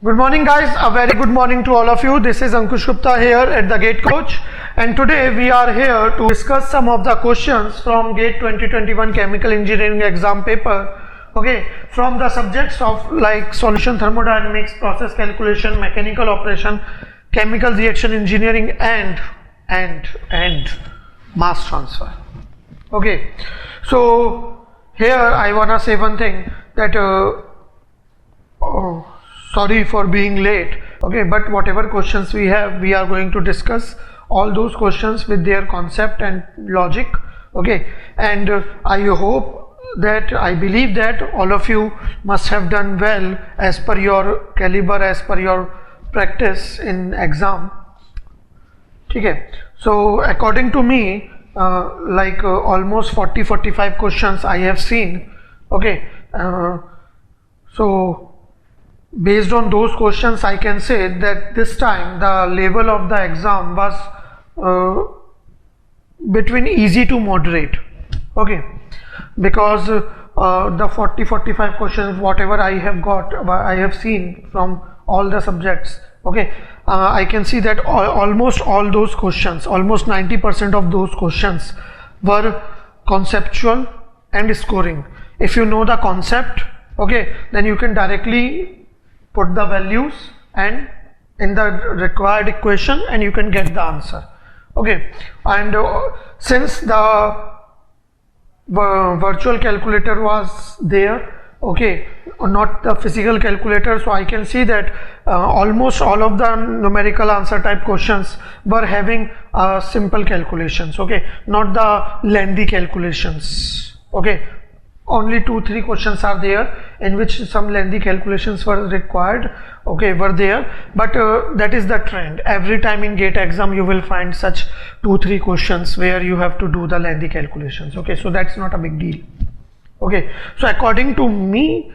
Good morning guys, a very good morning to all of you. This is Ankush Gupta here at the GATE Coach, and today we are here to discuss some of the questions from GATE 2021 Chemical Engineering exam paper. Okay, from the subjects of like solution thermodynamics, process calculation, mechanical operation, chemical reaction engineering and mass transfer. Okay, so here I wanna say one thing that sorry for being late. Okay, but whatever questions we have, we are going to discuss all those questions with their concept and logic. Okay, and I believe that all of you must have done well as per your caliber, as per your practice in exam. Okay, so according to me, almost 40-45 questions I have seen. Okay, so based on those questions, I can say that this time the level of the exam was between easy to moderate. Okay, because the 40-45 questions, whatever I have seen from all the subjects. Okay, I can see that almost all those questions, almost 90% of those questions were conceptual and scoring. If you know the concept, okay, then you can directly put the values and in the required equation and you can get the answer. Okay, and since the virtual calculator was there, okay, not the physical calculator, so I can see that almost all of the numerical answer type questions were having simple calculations. Okay, not the lengthy calculations. Okay, only 2-3 questions are there in which some lengthy calculations were required. Okay, were there, but that is the trend. Every time in GATE exam you will find such 2-3 questions where you have to do the lengthy calculations. Okay, so that's not a big deal. Okay, so according to me,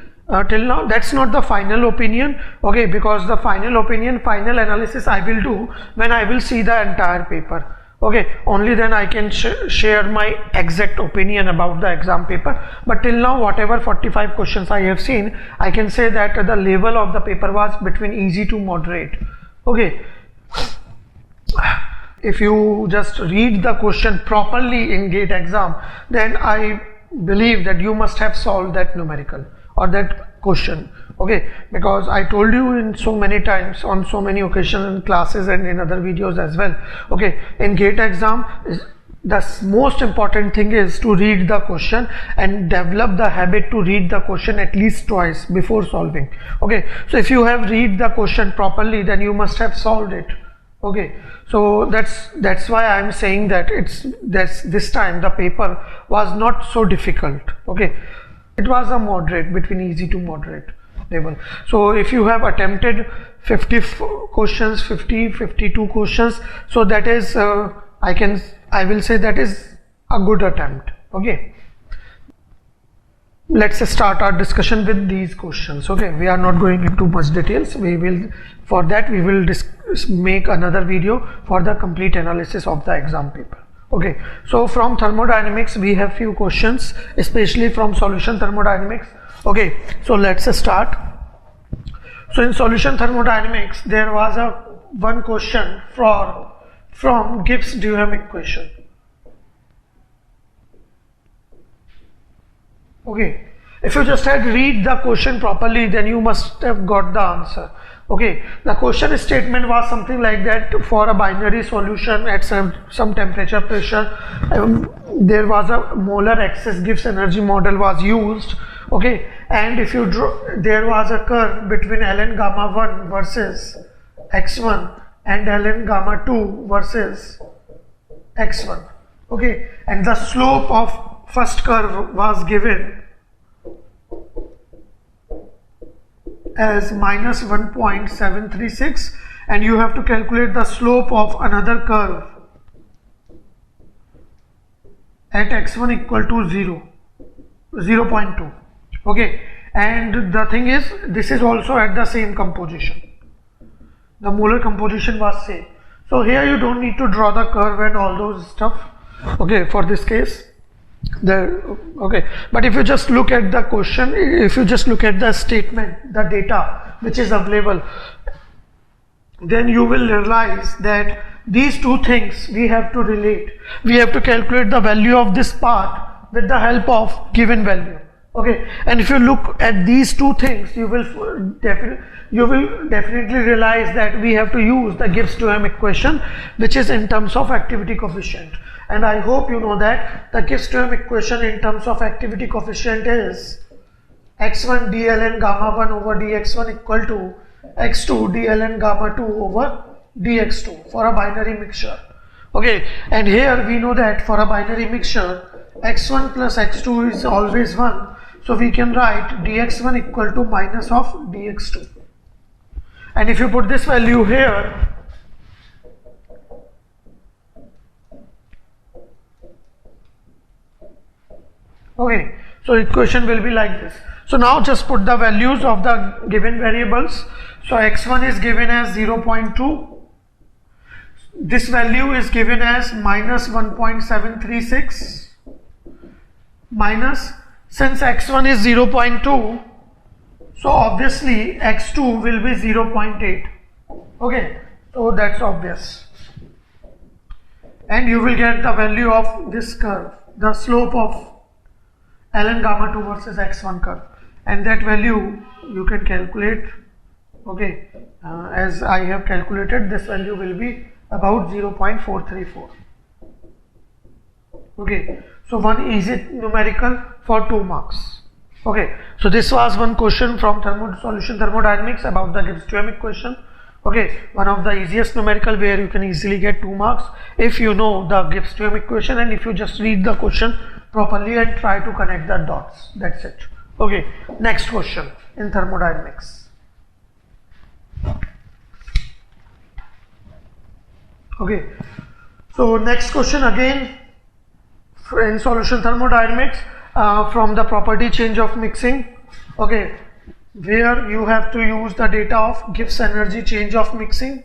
till now that's not the final opinion. Okay, because the final analysis I will do when I will see the entire paper. Okay, only then I can share my exact opinion about the exam paper. But till now, whatever 45 questions I have seen, I can say that the level of the paper was between easy to moderate. Okay, if you just read the question properly in GATE exam, then I believe that you must have solved that numerical or that question. Okay, because I told you in so many times, on so many occasions in classes and in other videos as well. Okay, in GATE exam, the most important thing is to read the question and develop the habit to read the question at least twice before solving. Okay, so if you have read the question properly, then you must have solved it. Okay, so that's why I am saying that this time the paper was not so difficult. Okay, it was a moderate, between easy to moderate level. So if you have attempted 50 questions, 52 questions, so that is I will say that is a good attempt. Okay, let's start our discussion with these questions. Okay, we are not going into much details. We will make another video for the complete analysis of the exam paper. Okay, so from thermodynamics we have few questions, especially from solution thermodynamics. Okay, so let's start. So in solution thermodynamics there was one question from Gibbs-Duhem equation. Okay, if you just had read the question properly, then you must have got the answer. Okay, the question statement was something like that: for a binary solution at some temperature, pressure, there was a molar excess Gibbs energy model was used. Okay, and if you draw, there was a curve between ln gamma 1 versus x1 and ln gamma 2 versus x1. Okay, and the slope of first curve was given as minus 1.736, and you have to calculate the slope of another curve at x1 equal to 0.2. Okay, and the thing is, this is also at the same composition. The molar composition was same. So here you don't need to draw the curve and all those stuff. Okay, for this case. There, okay, but if you just look at the question, if you just look at the statement, the data which is available, then you will realize that these two things we have to relate. We have to calculate the value of this part with the help of given value. Okay, and if you look at these two things, you will definitely realize that we have to use the Gibbs-Duhem equation, which is in terms of activity coefficient. And I hope you know that the Gibbs-Duhem equation in terms of activity coefficient is x1 dln gamma 1 over dx1 equal to x2 dln gamma 2 over dx2 for a binary mixture. Okay, and here we know that for a binary mixture, x1 plus x2 is always 1. So we can write dx1 equal to minus of dx2. And if you put this value here, okay, so equation will be like this. So now just put the values of the given variables. So x1 is given as 0.2. This value is given as minus 1.736 minus, since x1 is 0.2, so obviously x2 will be 0.8. Okay, so that's obvious. And you will get the value of this curve, the slope of ln gamma 2 versus x1 curve, and that value you can calculate. Okay, as I have calculated, this value will be about 0.434. Okay, so one easy numerical for 2 marks. Okay, so this was one question from solution thermodynamics about the Gibbs-Duhem equation. Okay, one of the easiest numerical where you can easily get 2 marks if you know the Gibbs-Duhem equation and if you just read the question properly and try to connect the dots. That's it. Okay, next question in thermodynamics. Okay, so next question again in solution thermodynamics from the property change of mixing. Okay, where you have to use the data of Gibbs energy change of mixing.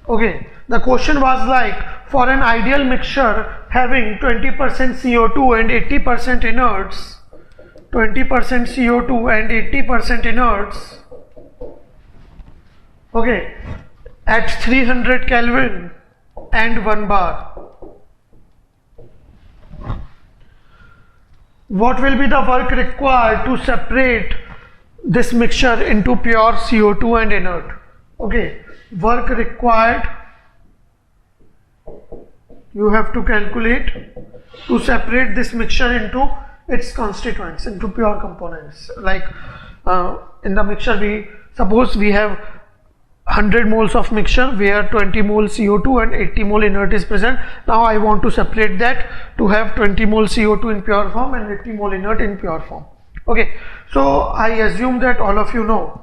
Okay, the question was like, for an ideal mixture having 20% CO2 and 80% inerts, 20% CO2 and 80% inerts, okay, at 300 Kelvin and 1 bar, what will be the work required to separate this mixture into pure CO2 and inert? Okay, work required, you have to calculate to separate this mixture into its constituents, into pure components. Like in the mixture, suppose we have 100 moles of mixture where 20 mole CO2 and 80 mole inert is present. Now I want to separate that to have 20 mole CO2 in pure form and 80 mole inert in pure form. Okay, so I assume that all of you know,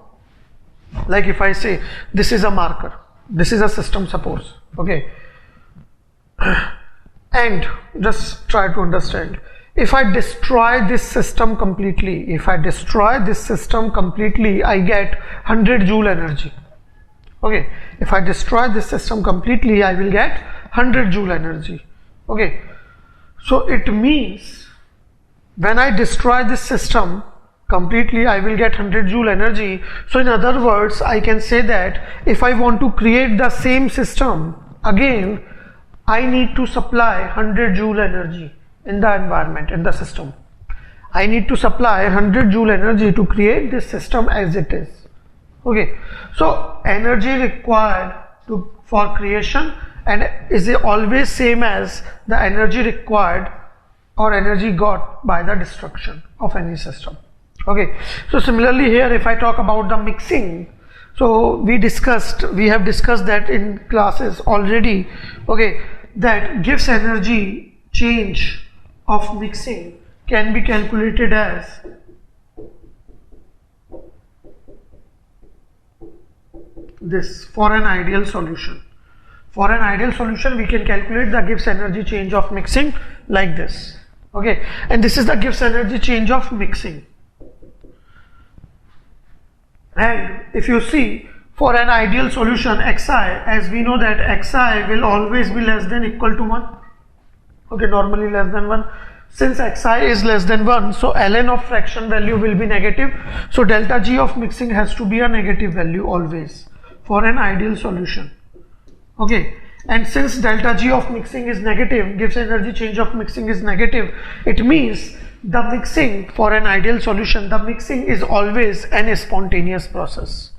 like if I say this is a marker, this is a system, suppose, okay, and just try to understand, if I destroy this system completely, I get 100 joule energy. Okay, if I destroy this system completely, I will get 100 joule energy. Okay, so it means when I destroy this system completely, I will get 100 joule energy. So in other words, I can say that if I want to create the same system again, I need to supply 100 joule energy in the environment, in the system. I need to supply 100 joule energy to create this system as it is. Okay, so energy required for creation and is always same as the energy required or energy got by the destruction of any system. Okay, so similarly here, if I talk about the mixing, so we have discussed that in classes already. Okay, that Gibbs energy change of mixing can be calculated as this for an ideal solution. For an ideal solution, we can calculate the Gibbs energy change of mixing like this. Okay, and this is the Gibbs energy change of mixing. And if you see, for an ideal solution xi, as we know that xi will always be less than equal to 1, okay, normally less than 1. Since xi is less than 1, so ln of fraction value will be negative, so delta G of mixing has to be a negative value always for an ideal solution, okay. And since delta G of mixing is negative, Gibbs energy change of mixing is negative, it means the mixing for an ideal solution, the mixing is always an spontaneous process,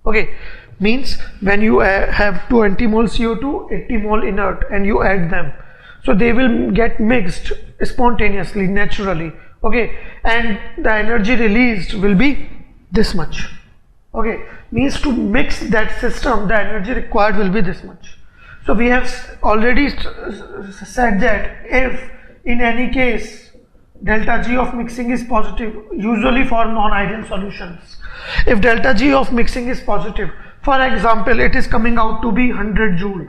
okay. Means when you have 20 mole CO2, 80 mole inert, and you add them, so they will get mixed spontaneously, naturally, okay, and the energy released will be this much, okay. Means to mix that system, the energy required will be this much. So we have already said that if in any case delta G of mixing is positive, usually for non-ideal solutions, if delta G of mixing is positive, for example, it is coming out to be 100 joule,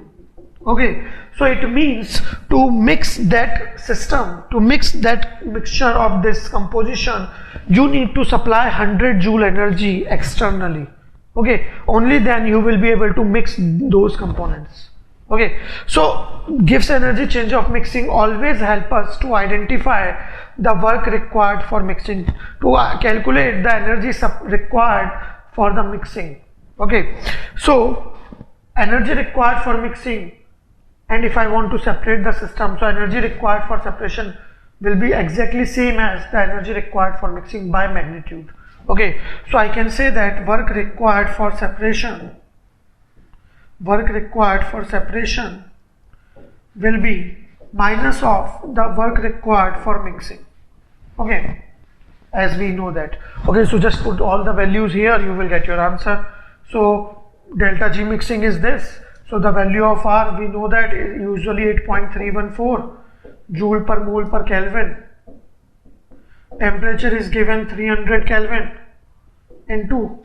okay. So it means to mix that system, to mix that mixture of this composition, you need to supply 100 joule energy externally, okay. Only then you will be able to mix those components, okay. So Gibbs energy change of mixing always help us to identify the work required for mixing, to calculate the energy required for the mixing, okay. So energy required for mixing, and if I want to separate the system, so energy required for separation will be exactly same as the energy required for mixing by magnitude, okay. So I can say that work required for separation will be minus of the work required for mixing, okay, as we know that, okay. So just put all the values here, you will get your answer. So delta G mixing is this, so the value of R we know that is usually 8.314 joule per mole per Kelvin, temperature is given 300 Kelvin into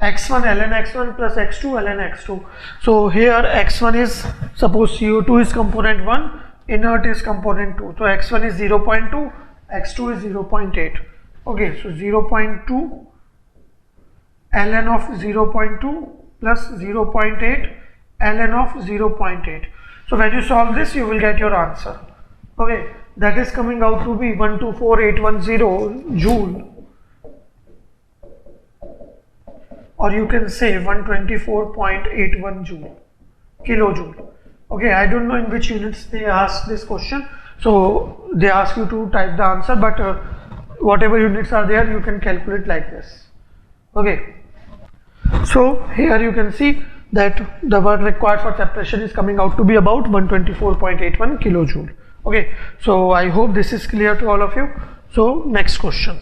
x1 ln x1 plus x2 ln x2. So here x1 is, suppose CO2 is component 1, inert is component 2, so x1 is 0.2, x2 is 0.8, okay. So 0.2 ln of 0.2 plus 0.8 ln of 0.8. So when you solve this, you will get your answer, okay. That is coming out to be 124810 joule, or you can say 124.81 joule, kilojoule, okay. I don't know in which units they ask this question, so they ask you to type the answer, but whatever units are there, you can calculate like this, okay. So here you can see that the work required for separation is coming out to be about 124.81 kilojoule, okay. So I hope this is clear to all of you. So next question.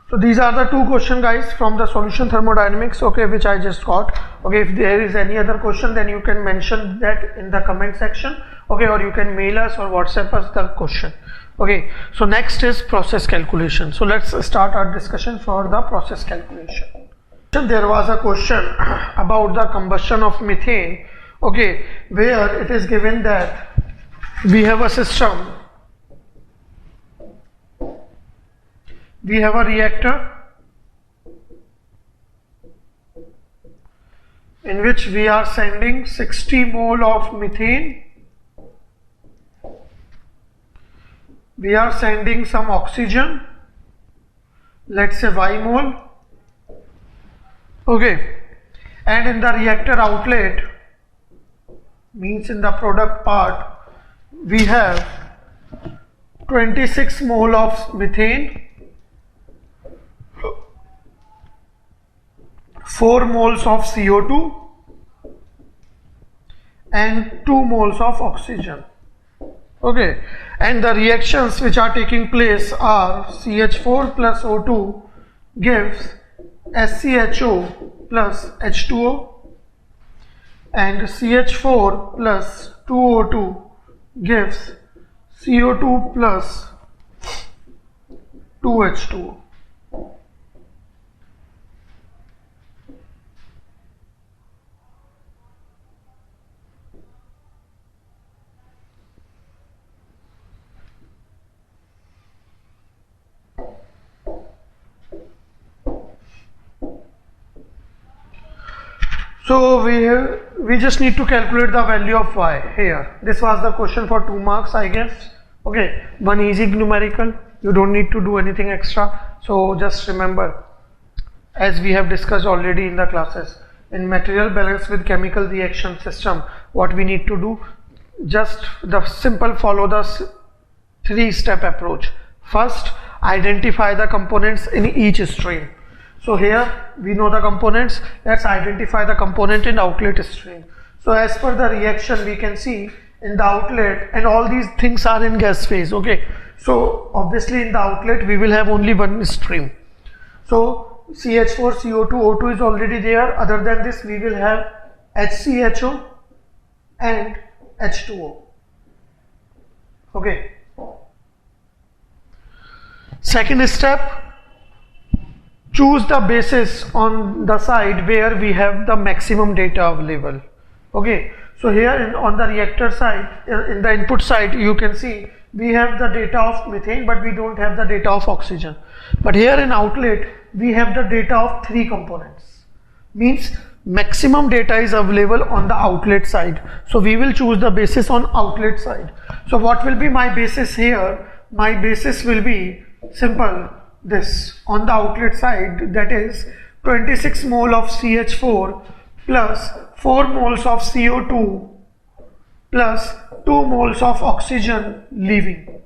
So these are the two questions, guys, from the solution thermodynamics, okay, which I just got, okay. If there is any other question, then you can mention that in the comment section, okay, or you can mail us or WhatsApp us the question, okay. So next is process calculation. So let's start our discussion for the process calculation. There was a question about the combustion of methane, okay, where it is given that we have a system, we have a reactor in which we are sending 60 mole of methane, we are sending some oxygen, let's say Y mole, okay, and in the reactor outlet, means in the product part, we have 26 mole of methane, 4 moles of CO2 and 2 moles of oxygen, okay. And the reactions which are taking place are CH4 plus O2 gives SCHO plus H2O, and CH4 plus 2O2 gives CO2 plus 2H2O. So we just need to calculate the value of y here. This was the question for 2 marks, I guess. Okay, one easy numerical. You don't need to do anything extra. So just remember, as we have discussed already in the classes, in material balance with chemical reaction system, what we need to do, just the simple follow the 3-step approach. First, identify the components in each stream. So here we know the components. Let's identify the component in outlet stream. So as per the reaction, we can see in the outlet, and all these things are in gas phase. Okay, so obviously in the outlet we will have only one stream. So CH4, CO2, O2 is already there. Other than this, we will have HCHO and H2O. Okay. Second step, choose the basis on the side where we have the maximum data available. Okay, so here on the reactor side, in the input side, you can see we have the data of methane, but we don't have the data of oxygen. But here in outlet, we have the data of 3 components. Means maximum data is available on the outlet side. So we will choose the basis on outlet side. So what will be my basis here? My basis will be simple, this on the outlet side, that is 26 mole of CH4 plus 4 moles of CO2 plus 2 moles of oxygen leaving.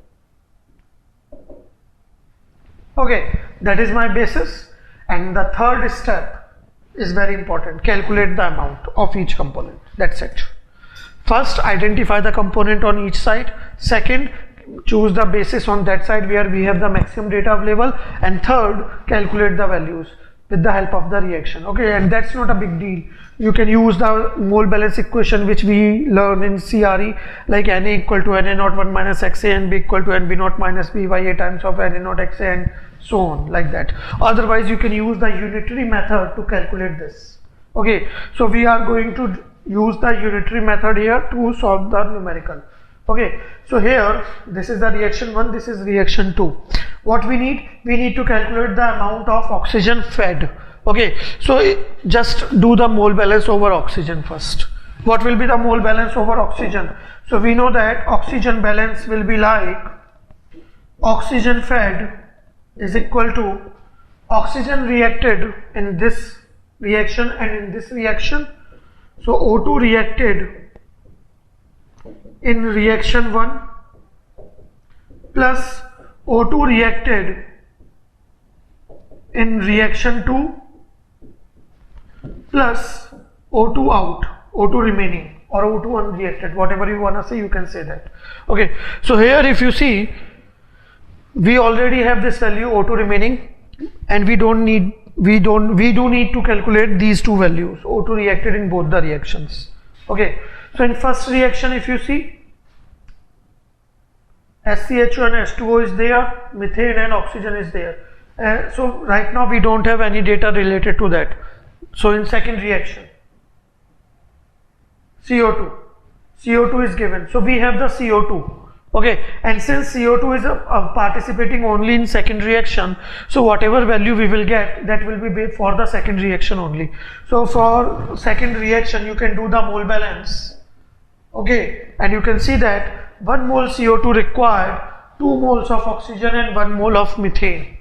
Okay, that is my basis. And the third step is very important, calculate the amount of each component. That's it. First, identify the component on each side. Second, choose the basis on that side where we have the maximum data available, and third, calculate the values with the help of the reaction. Okay, and that's not a big deal. You can use the mole balance equation which we learn in CRE, like Na equal to Na0 1 minus Xa and B equal to Nb0 minus B by A times of Na0 Xa, and so on, like that. Otherwise you can use the unitary method to calculate this. Okay, so we are going to use the unitary method here to solve the numerical. Okay, so here this is the reaction 1, this is reaction 2. What we need to calculate the amount of oxygen fed. Okay, so just do the mole balance over oxygen first. What will be the mole balance over oxygen? So we know that oxygen balance will be like oxygen fed is equal to oxygen reacted in this reaction and in this reaction. So O2 reacted in reaction 1 plus O2 reacted in reaction 2 plus O2 out, O2 remaining, or O2 unreacted, whatever you want to say, you can say that. Okay, so here if you see, we already have this value O2 remaining, and we do need to calculate these two values, O2 reacted in both the reactions. Okay, so in first reaction, if you see, SCHO and H2O is there, methane and oxygen is there. So right now we don't have any data related to that. So in second reaction, CO2 is given. So we have the CO2. Okay, and since CO2 is participating only in second reaction, so whatever value we will get, that will be for the second reaction only. So for second reaction, you can do the mole balance. Okay, and you can see that 1 mole CO2 required 2 moles of oxygen and 1 mole of methane.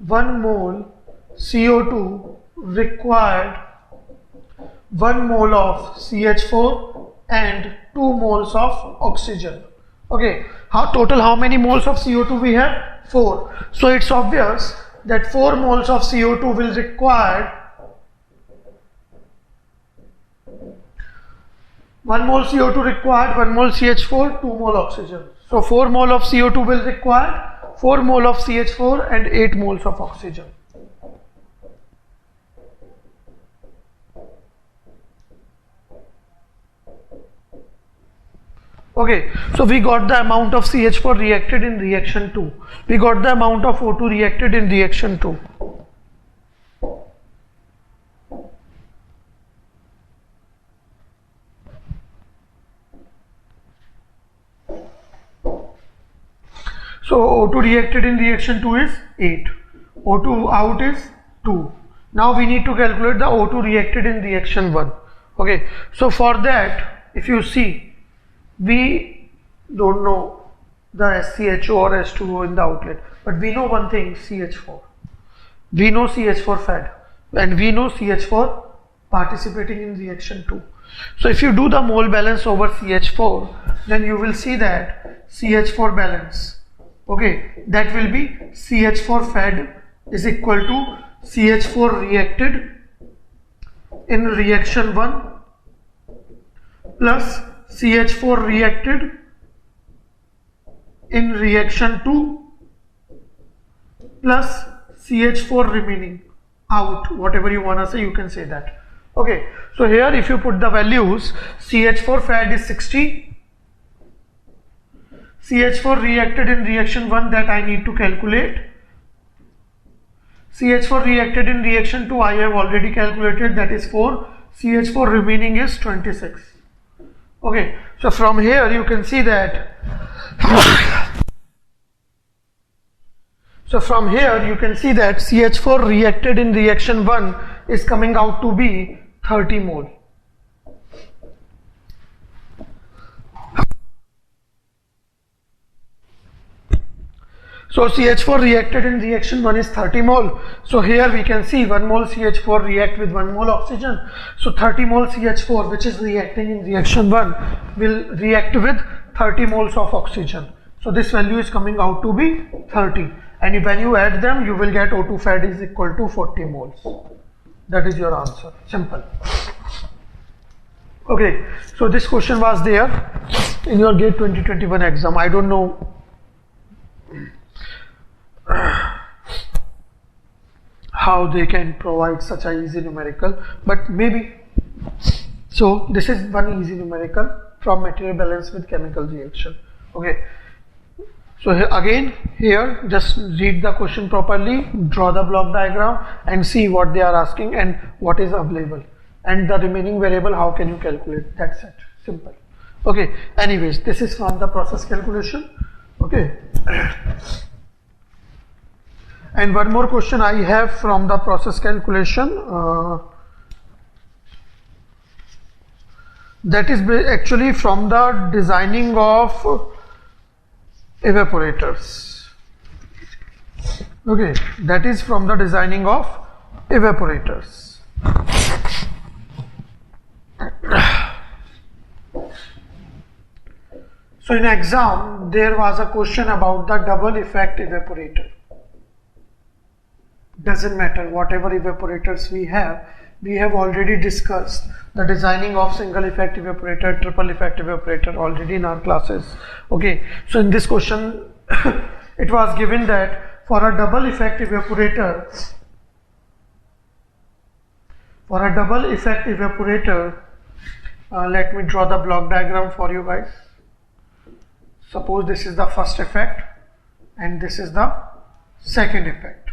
1 mole CO2 required 1 mole of CH4 and 2 moles of oxygen. Okay, how many moles of CO2 we have? 4. So it's obvious that 4 moles of CO2 will require 1 mole CO2 required, 1 mole CH4, 2 mole oxygen. So 4 mole of CO2 will require 4 mole of CH4 and 8 moles of oxygen. Okay, so we got the amount of CH4 reacted in reaction 2. We got the amount of O2 reacted in reaction 2. So O2 reacted in reaction 2 is 8. O2 out is 2. Now we need to calculate the O2 reacted in reaction 1. Okay, so for that, if you see, we don't know the SCHO or H2O in the outlet, but we know one thing, CH4. We know CH4 fed, and we know CH4 participating in reaction 2. So if you do the mole balance over CH4, then you will see that CH4 balance, okay, that will be CH4 fed is equal to CH4 reacted in reaction 1 plus CH4 reacted in reaction 2 plus CH4 remaining out, whatever you want to say, you can say that. Okay, so here if you put the values, CH4 fed is 60, CH4 reacted in reaction 1 that I need to calculate, CH4 reacted in reaction 2 I have already calculated, that is 4, CH4 remaining is 26. Okay, so from here you can see that CH4 reacted in reaction 1 is coming out to be 30 mole. So CH4 reacted in reaction 1 is 30 mole. So here we can see 1 mole CH4 react with 1 mole oxygen. So 30 mole CH4 which is reacting in reaction 1 will react with 30 moles of oxygen. So this value is coming out to be 30. And when you add them, you will get O2 fed is equal to 40 moles. That is your answer. Simple. Okay, so this question was there in your GATE 2021 exam. I don't know how they can provide such a easy numerical, but maybe. So this is one easy numerical from material balance with chemical reaction. Okay. So here just read the question properly, draw the block diagram and see what they are asking and what is available, and the remaining variable how can you calculate. That's it, simple. Okay, anyways, this is from the process calculation. Okay, and one more question I have from the process calculation, that is actually from the designing of evaporators. Okay, that is from the designing of evaporators. So in exam there was a question about the double effect evaporator. Doesn't matter whatever evaporators we have already discussed the designing of single effect evaporator, triple effect evaporator already in our classes. Okay, so in this question it was given that for a double effect evaporator, let me draw the block diagram for you guys. Suppose this is the first effect and this is the second effect.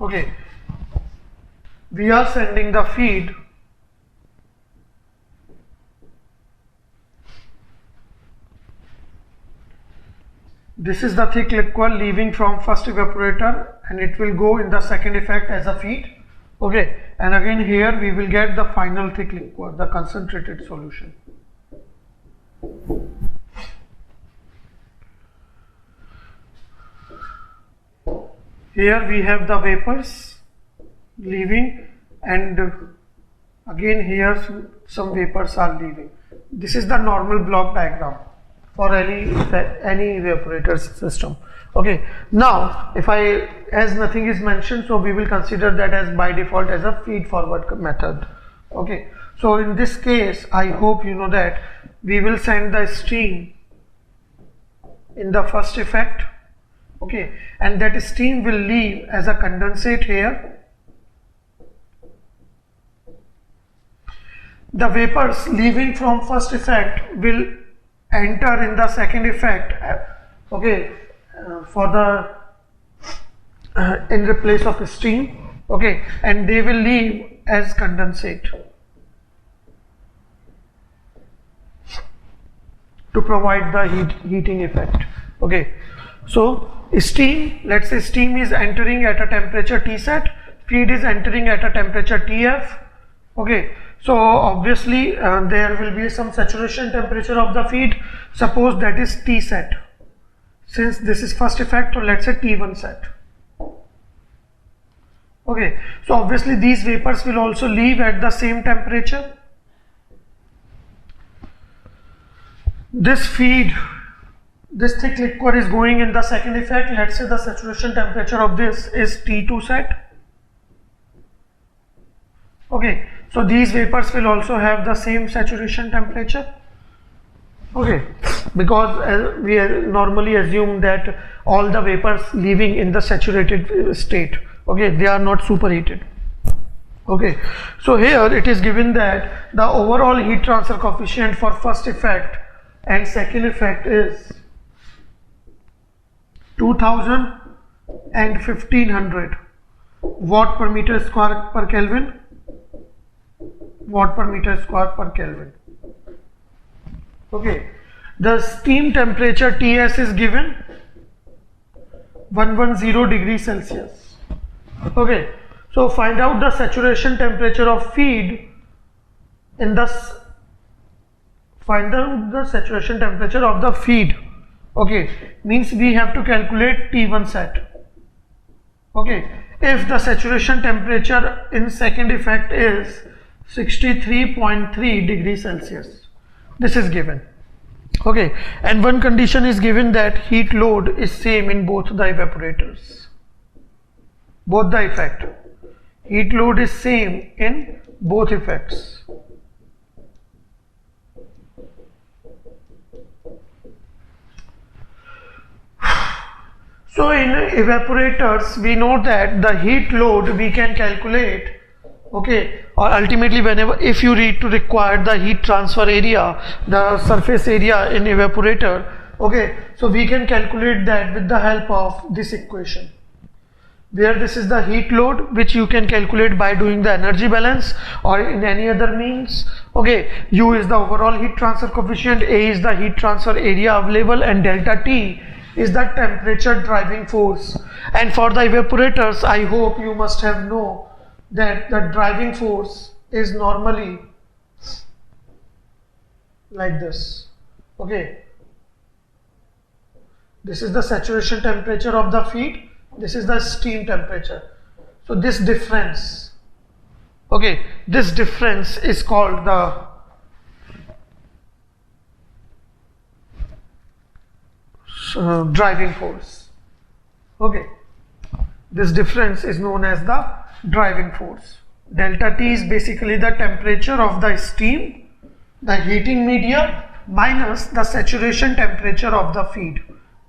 Okay, we are sending the feed this is the thick liquid leaving from first evaporator and it will go in the second effect as a feed. Okay, and again here we will get the final thick liquid, the concentrated solution. Here we have the vapors leaving and again here some vapors are leaving. This is the normal block diagram for any evaporator system. Okay, now if as nothing is mentioned, so we will consider that as by default as a feed forward method. Okay, so in this case I hope you know that we will send the steam in the first effect. Okay, and that steam will leave as a condensate here. The vapors leaving from first effect will enter in the second effect. Okay, for the in replace of steam. Okay, and they will leave as condensate to provide the heating effect. Okay, so steam, let's say steam is entering at a temperature T set, feed is entering at a temperature TF. Okay, So obviously there will be some saturation temperature of the feed. Suppose that is T set. Since this is first effect, so let's say T1 set. Okay, so obviously these vapors will also leave at the same temperature. This feed, this thick liquid is going in the second effect. Let's say the saturation temperature of this is T2 set. Okay, so these vapors will also have the same saturation temperature. Okay, because we normally assume that all the vapors leaving in the saturated state, okay, they are not superheated. Okay, so here it is given that the overall heat transfer coefficient for first effect and second effect is 2000 and 1500 watt per meter square per Kelvin, watt per meter square per Kelvin. Okay, the steam temperature Ts is given 110 degrees Celsius. Okay, so find out the saturation temperature of feed in the saturation temperature of the feed. Okay, means we have to calculate T1 set. Okay, if the saturation temperature in second effect is 63.3 degrees Celsius, this is given. Okay, and one condition is given that heat load is same in both the evaporators. Both the effect. Heat load is same in both effects. So in evaporators, we know that the heat load we can calculate, okay, or ultimately whenever, if you need to require the heat transfer area, the surface area in evaporator, okay, so we can calculate that with the help of this equation, where this is the heat load which you can calculate by doing the energy balance or in any other means. Okay, U is the overall heat transfer coefficient, A is the heat transfer area available, and delta T is the temperature driving force. And for the evaporators, I hope you must have know that the driving force is normally like this. Okay, this is the saturation temperature of the feed, this is the steam temperature. So this difference, okay, this difference is called the driving force. Okay, this difference is known as the driving force. Delta T is basically the temperature of the steam, the heating media, minus the saturation temperature of the feed,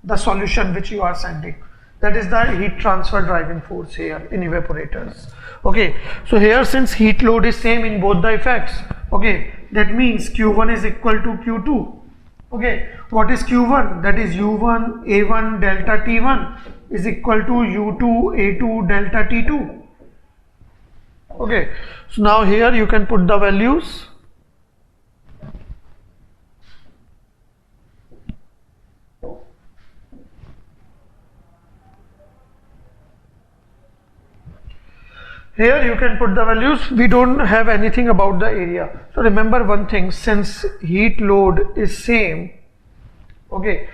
the solution which you are sending. That is the heat transfer driving force here in evaporators. Okay, so here since heat load is same in both the effects, okay, that means Q1 is equal to Q2. Okay, what is Q1? That is U1 A1 delta T1 is equal to U2 A2 delta T2. Okay, so now here you can put the values. Here you can put the values. We don't have anything about the area. So remember one thing, since heat load is same, okay,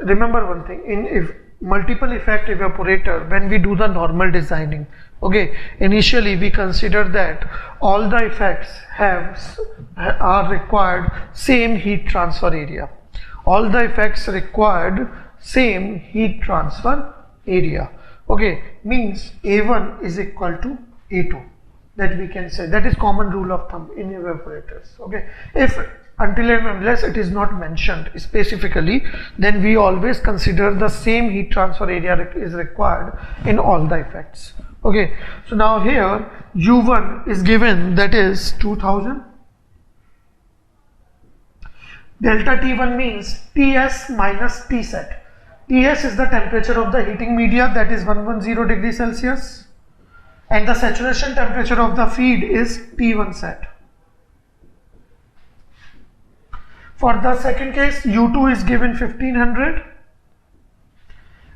remember one thing, in multiple effect evaporator, when we do the normal designing, okay, initially we consider that all the effects are required same heat transfer area. All the effects required same heat transfer area. Okay, means A1 is equal to A2, that we can say, that is common rule of thumb in evaporators. Okay, if until and unless it is not mentioned specifically, then we always consider the same heat transfer area is required in all the effects. Okay, so now here U1 is given, that is 2000. Delta T1 means Ts minus T set. Ts is the temperature of the heating media, that is 110 degrees Celsius. And the saturation temperature of the feed is T1 set. For the second case, U2 is given 1500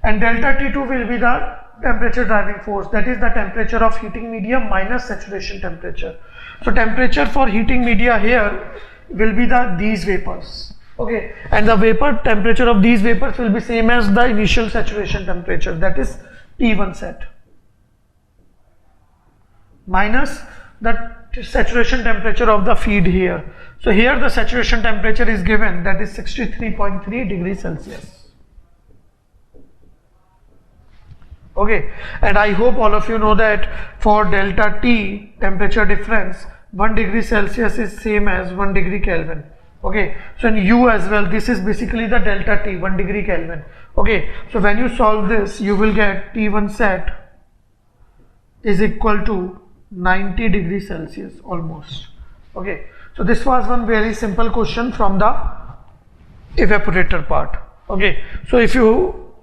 and delta T2 will be the temperature driving force, that is the temperature of heating media minus saturation temperature. So temperature for heating media here will be these vapors. Okay, and the vapor temperature of these vapors will be same as the initial saturation temperature, that is T1 set, minus the saturation temperature of the feed here. So here the saturation temperature is given, that is 63.3 degrees Celsius. Okay, and I hope all of you know that for delta T temperature difference, 1 degree Celsius is same as 1 degree Kelvin. Okay, so in U as well, this is basically the delta T, 1 degree Kelvin. Okay, so when you solve this, you will get T1 set is equal to 90 degrees Celsius almost. Okay, so this was one very simple question from the evaporator part. Okay, so if you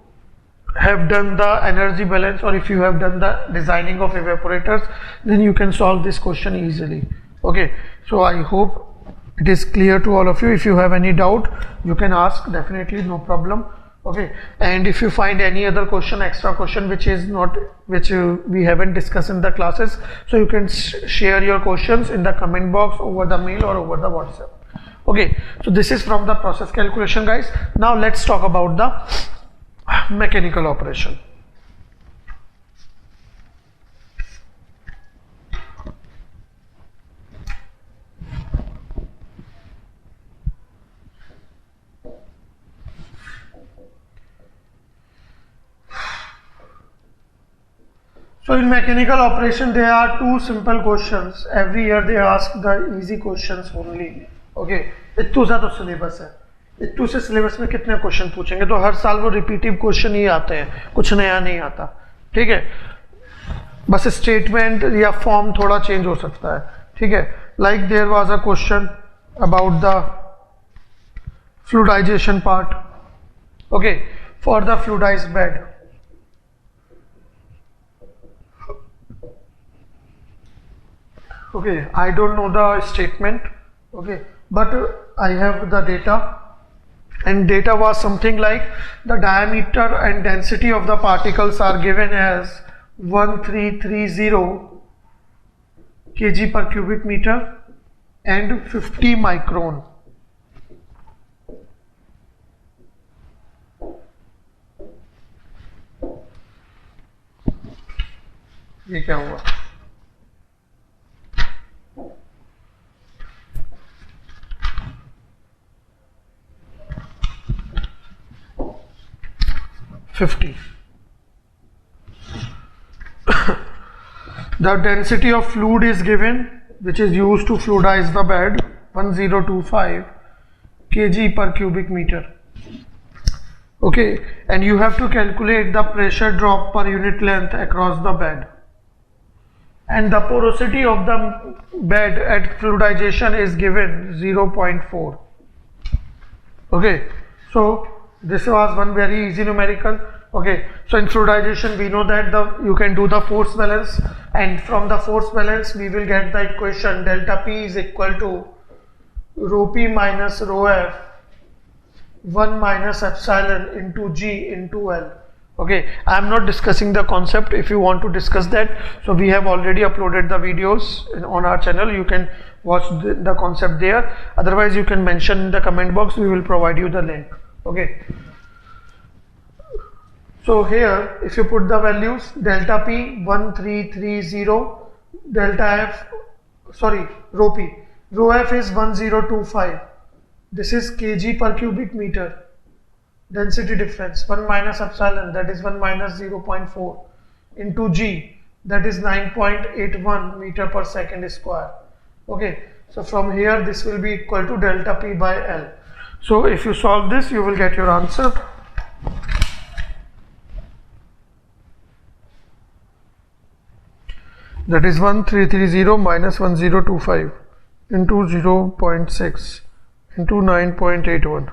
have done the energy balance or if you have done the designing of evaporators, then you can solve this question easily. Okay, so I hope it is clear to all of you. If you have any doubt, you can ask, definitely, no problem. Okay, and if you find any other question, extra question which is not, we haven't discussed in the classes, so you can share your questions in the comment box, over the mail or over the WhatsApp. Okay, so this is from the process calculation, guys. Now let's talk about the mechanical operation. So in mechanical operation there are two simple questions. Every year they ask the easy questions only. Okay, इतू सा तो syllabus है, इतू से syllabus में कितने question पूछेंगे, तो हर साल वो रिपीटिव क्वेश्चन ही आते हैं, कुछ नया नहीं आता. ठीक है, बस स्टेटमेंट या फॉर्म थोड़ा चेंज हो सकता है. ठीक है, like there was a question about the fluidization part. Okay, for the fluidized bed. Okay, I don't know the statement, okay, but I have the data, and data was something like the diameter and density of the particles are given as 1330 kg per cubic meter and 50 micron. ये क्या हुआ? The density of fluid is given, which is used to fluidize the bed, 1025 kg per cubic meter. Okay, and you have to calculate the pressure drop per unit length across the bed, and the porosity of the bed at fluidization is given 0.4. Okay, so this was one very easy numerical. Okay, so in fluidization we know that you can do the force balance, and from the force balance we will get the equation delta P is equal to rho P minus rho F 1 minus epsilon into G into L. Okay, I am not discussing the concept. If you want to discuss that, so we have already uploaded the videos on our channel. You can watch the concept there. Otherwise you can mention in the comment box, we will provide you the link. Okay, so here if you put the values, delta P 1330, delta F, sorry, rho P, rho F is 1025, this is kg per cubic meter, density difference 1 minus epsilon, that is 1 minus 0.4 into G, that is 9.81 meter per second square. Okay, so from here this will be equal to delta P by L. So if you solve this, you will get your answer. That is 1330 minus 1025 into 0.6 into 9.81.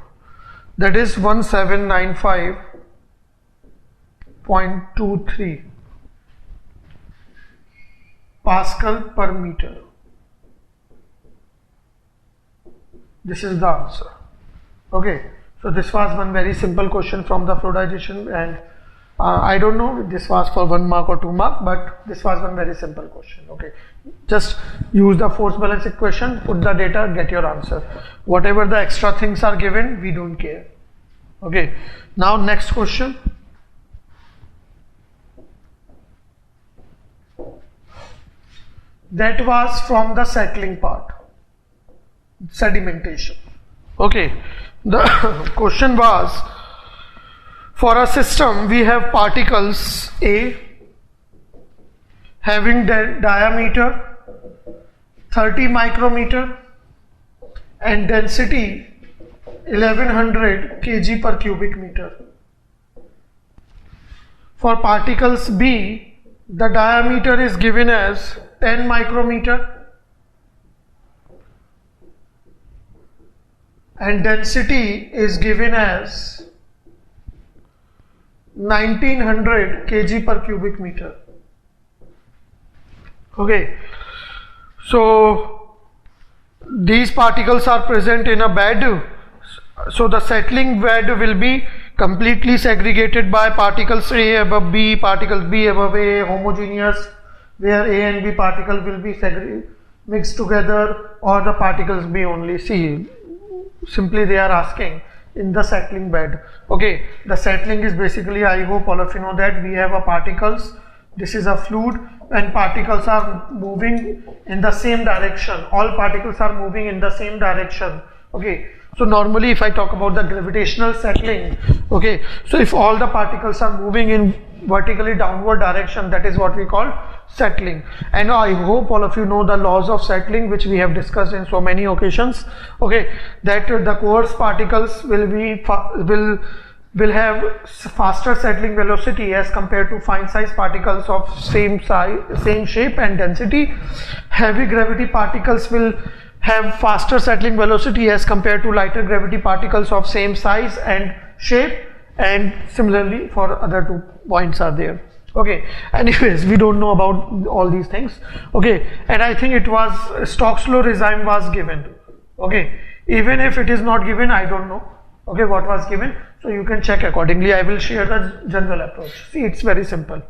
That is 1795.23 Pascal per meter. This is the answer. Okay, so this was one very simple question from the fluidization, and I don't know if this was for 1 mark or 2 mark, but this was one very simple question. Okay, just use the force balance equation, put the data, get your answer. Whatever the extra things are given, we don't care. Okay, now next question. That was from the settling part, sedimentation. Okay, the question was, for a system we have particles A having diameter 30 micrometer and density 1100 kg per cubic meter. For particles B, the diameter is given as 10 micrometer and density is given as 1900 kg per cubic meter. Okay, so these particles are present in a bed. So the settling bed will be completely segregated by particles A above B, particles B above A, homogeneous, where A and B particle will be mixed together, or the particles B only. See, simply they are asking in the settling bed. Okay, the settling is basically, I hope all of you know that we have a particles, this is a fluid, and particles are moving in the same direction. All particles are moving in the same direction. Okay, so normally if I talk about the gravitational settling, okay, so if all the particles are moving in vertically downward direction, that is what we call settling. And I hope all of you know the laws of settling, which we have discussed in so many occasions. Okay, that the coarse particles will have faster settling velocity as compared to fine size particles of same size, same shape and density. Heavy gravity particles will have faster settling velocity as compared to lighter gravity particles of same size and shape, and similarly for other 2 points are there. Okay, anyways, we don't know about all these things. Okay, and I think it was Stokes law regime was given. Okay, even if it is not given, I don't know. Okay, what was given, so you can check accordingly. I will share the general approach. See, it's very simple.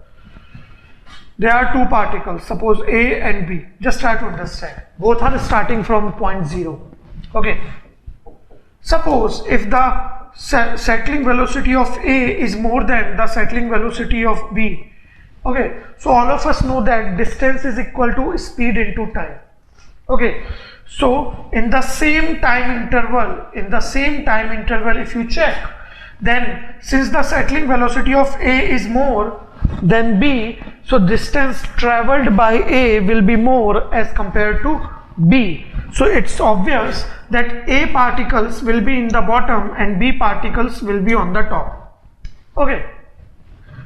There are 2 particles, suppose A and B. Just try to understand. Both are starting from point 0. Okay. Suppose if the settling velocity of A is more than the settling velocity of B. Okay. So all of us know that distance is equal to speed into time. Okay. So in the same time interval, if you check, then since the settling velocity of A is more than B, so distance traveled by A will be more as compared to B. So it's obvious that A particles will be in the bottom and B particles will be on the top. Okay,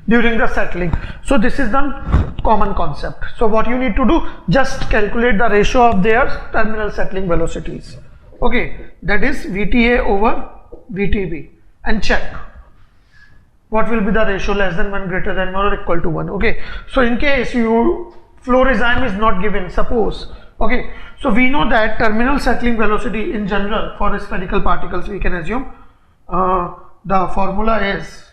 during the settling. So this is the common concept. So what you need to do, just calculate the ratio of their terminal settling velocities. Okay, that is VTA over VTB, and check what will be the ratio, less than 1, greater than 1, or equal to 1. Okay, so in case you flow regime is not given, suppose. Okay, so we know that terminal settling velocity in general for spherical particles, we can assume the formula is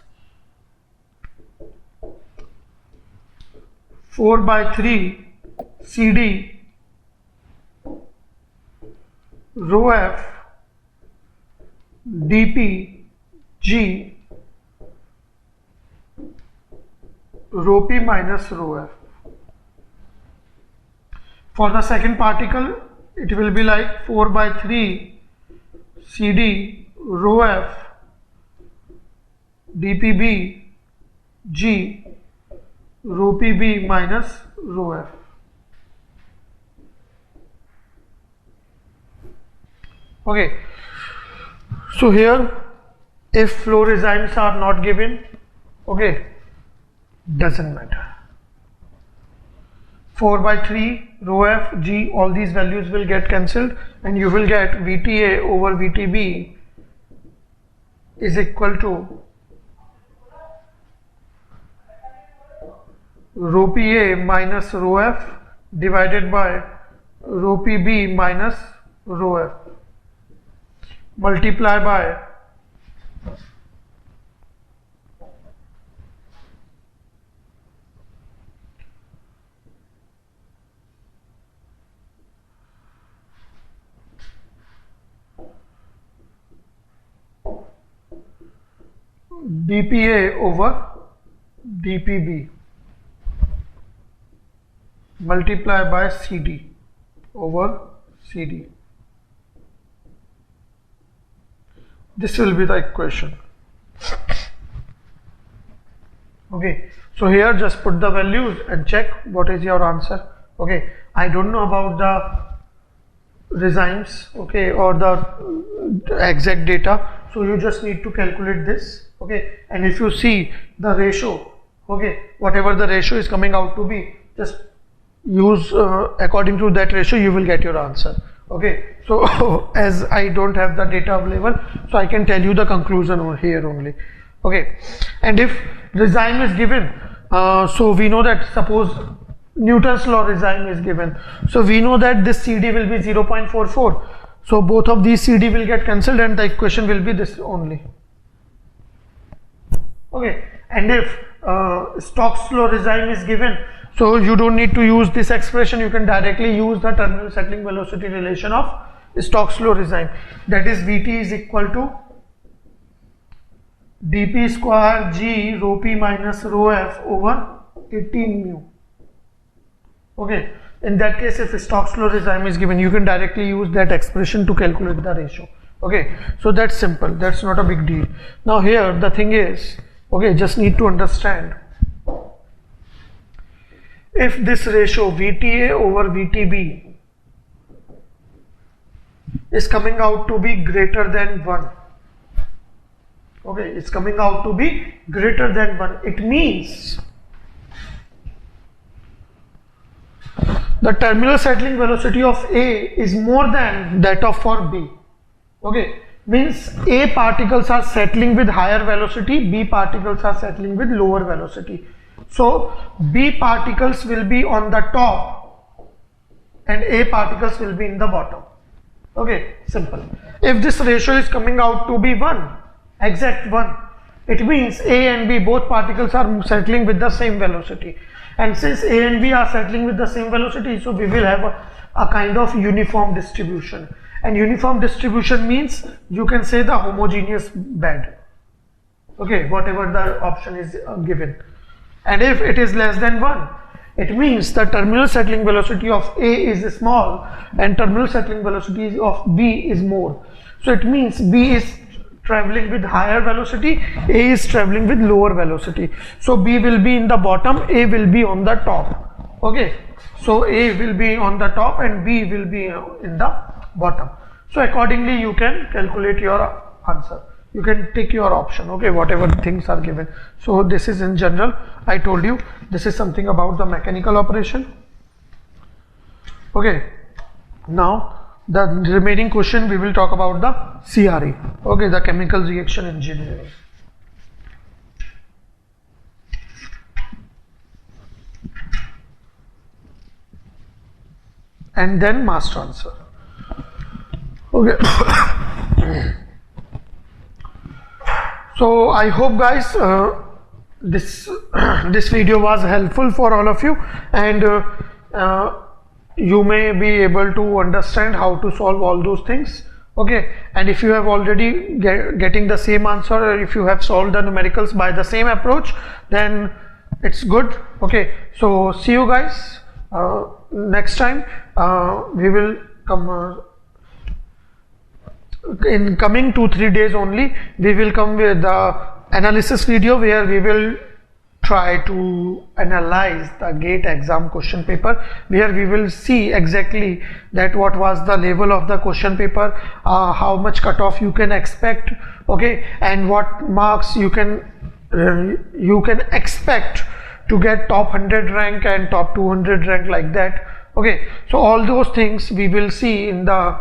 4/3 CD rho f dp g rho p minus rho f. For the second particle, it will be like 4/3 CD rho f dpb g rho pb minus rho f. Okay, so here if flow regimes are not given, okay, doesn't matter. 4/3 rho f g, all these values will get cancelled, and you will get VTA over VTB is equal to rho PA minus rho f divided by rho PB minus rho f, multiply by dPA over dPb multiply by CD over CD. This will be the equation. Okay, so here just put the values and check what is your answer. Okay, I don't know about the regimes, okay, or the exact data, so you just need to calculate this. Okay, and if you see the ratio, okay, whatever the ratio is coming out to be, just use according to that ratio, you will get your answer. Okay, so as I don't have the data available, so I can tell you the conclusion over here only. Okay, and if regime is given, so we know that, suppose Newton's law regime is given, so we know that this CD will be 0.44, so both of these CD will get cancelled and the equation will be this only. Okay, and if Stokes law regime is given, so you don't need to use this expression, you can directly use the terminal settling velocity relation of Stokes law regime, that is Vt is equal to dp square g rho p minus rho f over 18 mu. Okay, in that case, if Stokes law regime is given, you can directly use that expression to calculate the ratio. Okay, so that's simple, that's not a big deal. Now here the thing is, okay, just need to understand, if this ratio VTA over VTB is coming out to be greater than 1, okay, it's coming out to be greater than 1, it means the terminal settling velocity of A is more than that of for B. Okay, means A particles are settling with higher velocity, B particles are settling with lower velocity. So B particles will be on the top and A particles will be in the bottom. Okay, simple. If this ratio is coming out to be 1, exact 1, it means A and B both particles are settling with the same velocity, and since A and B are settling with the same velocity, so we will have a kind of uniform distribution, and uniform distribution means you can say the homogeneous bed. Okay, whatever the option is given. And if it is less than 1, it means the terminal settling velocity of A is small and terminal settling velocity of B is more. So it means B is traveling with higher velocity, A is traveling with lower velocity. So B will be in the bottom, A will be on the top. Okay, so A will be on the top and B will be in the bottom. So accordingly you can calculate your answer. You can take your option, okay, whatever things are given. So this is in general, I told you, this is something about the mechanical operation. Okay, now the remaining question we will talk about the CRE, okay, the chemical reaction engineering. And then mass transfer. Okay. So I hope guys this video was helpful for all of you, and you may be able to understand how to solve all those things. Okay, and if you have already getting the same answer, or if you have solved the numericals by the same approach, then it's good. Okay, so see you guys next time. We will come in coming 2-3 days only. We will come with the analysis video where we will try to analyze the GATE exam question paper, where we will see exactly that what was the level of the question paper, how much cutoff you can expect, okay, and what marks you can expect to get top 100 rank and top 200 rank, like that. Okay, so all those things we will see in the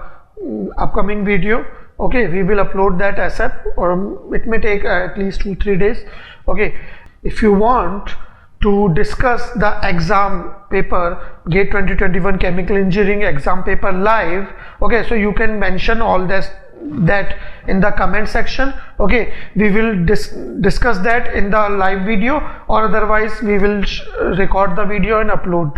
upcoming video. Okay, we will upload that ASAP, or it may take at least 2-3 days. Okay, if you want to discuss the exam paper, GATE 2021 chemical engineering exam paper live, okay, so you can mention all that in the comment section. Okay, we will discuss that in the live video, or otherwise we will record the video and upload.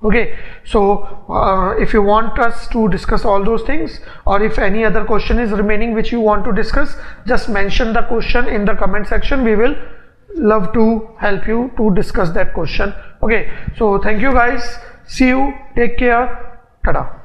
Okay, so if you want us to discuss all those things, or if any other question is remaining which you want to discuss, just mention the question in the comment section. We will love to help you to discuss that question. Okay, so thank you guys, see you, take care, tada.